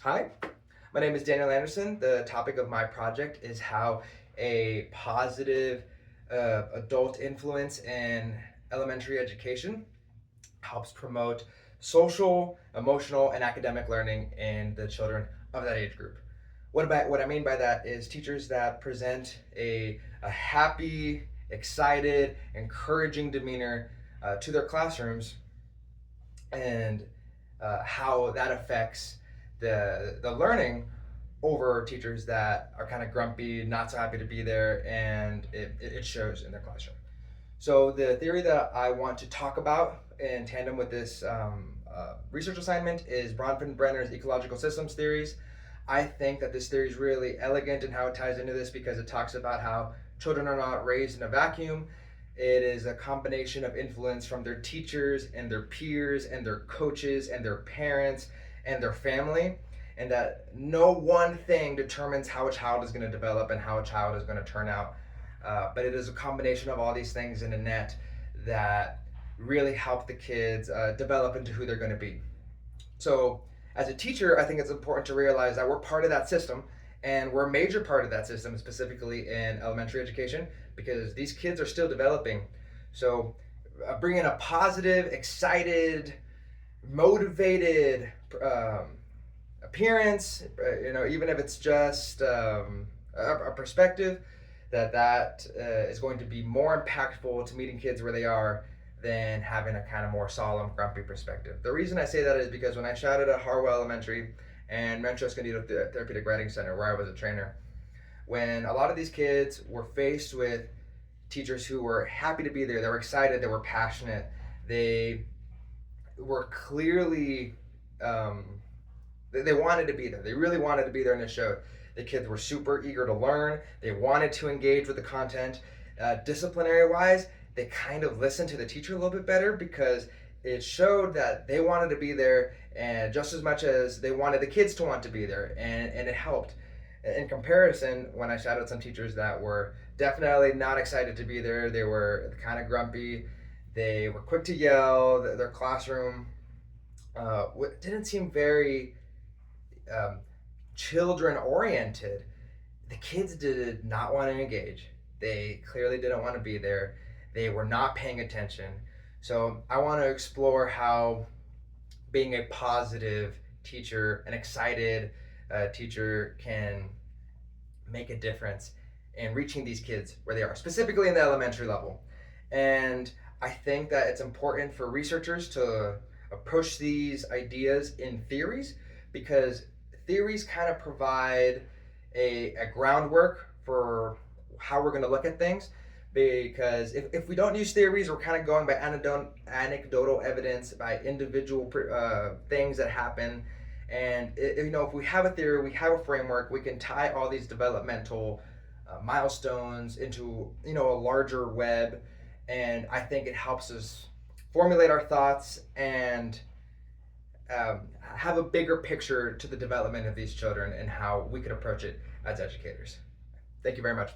Hi, my name is Daniel Anderson. The topic of my project is how a positive adult influence in elementary education helps promote social, emotional, and academic learning in the children of that age group. What I mean by that is teachers that present a happy, excited, encouraging demeanor to their classrooms, and how that affects the learning over teachers that are kind of grumpy, not so happy to be there, and it shows in their classroom. So the theory that I want to talk about in tandem with this research assignment is Bronfenbrenner's ecological systems theories. I think that this theory is really elegant in how it ties into this because it talks about how children are not raised in a vacuum. It is a combination of influence from their teachers and their peers and their coaches and their parents and their family, and that no one thing determines how a child is going to develop and how a child is going to turn out. But it is a combination of all these things in a net that really help the kids develop into who they're going to be. So, as a teacher, I think it's important to realize that we're part of that system, and we're a major part of that system, specifically in elementary education, because these kids are still developing. So, bringing a positive, excited, motivated appearance, even if it's just a perspective, that is going to be more impactful to meeting kids where they are than having a kind of more solemn, grumpy perspective. The reason I say that is because when I shouted at Harwell Elementary and Rancho Escondido Therapeutic Writing Center, where I was a trainer, when a lot of these kids were faced with teachers who were happy to be there, they were excited, they were passionate, they were clearly, they wanted to be there. They really wanted to be there, and it showed. The kids were super eager to learn. They wanted to engage with the content. Disciplinary wise, they kind of listened to the teacher a little bit better because it showed that they wanted to be there, and just as much as they wanted the kids to want to be there, and it helped. In comparison, when I shouted at some teachers that were definitely not excited to be there, they were kind of grumpy, they were quick to yell, their classroom didn't seem very um, children oriented. The kids did not want to engage. They clearly didn't want to be there. They were not paying attention. So I want to explore how being a positive teacher, an excited teacher, can make a difference in reaching these kids where they are, specifically in the elementary level. And I think that it's important for researchers to approach these ideas in theories, because theories kind of provide a groundwork for how we're going to look at things. Because if we don't use theories, we're kind of going by anecdotal evidence, by individual things that happen. And if we have a theory, we have a framework, we can tie all these developmental milestones into a larger web. And I think it helps us formulate our thoughts and have a bigger picture to the development of these children and how we could approach it as educators. Thank you very much.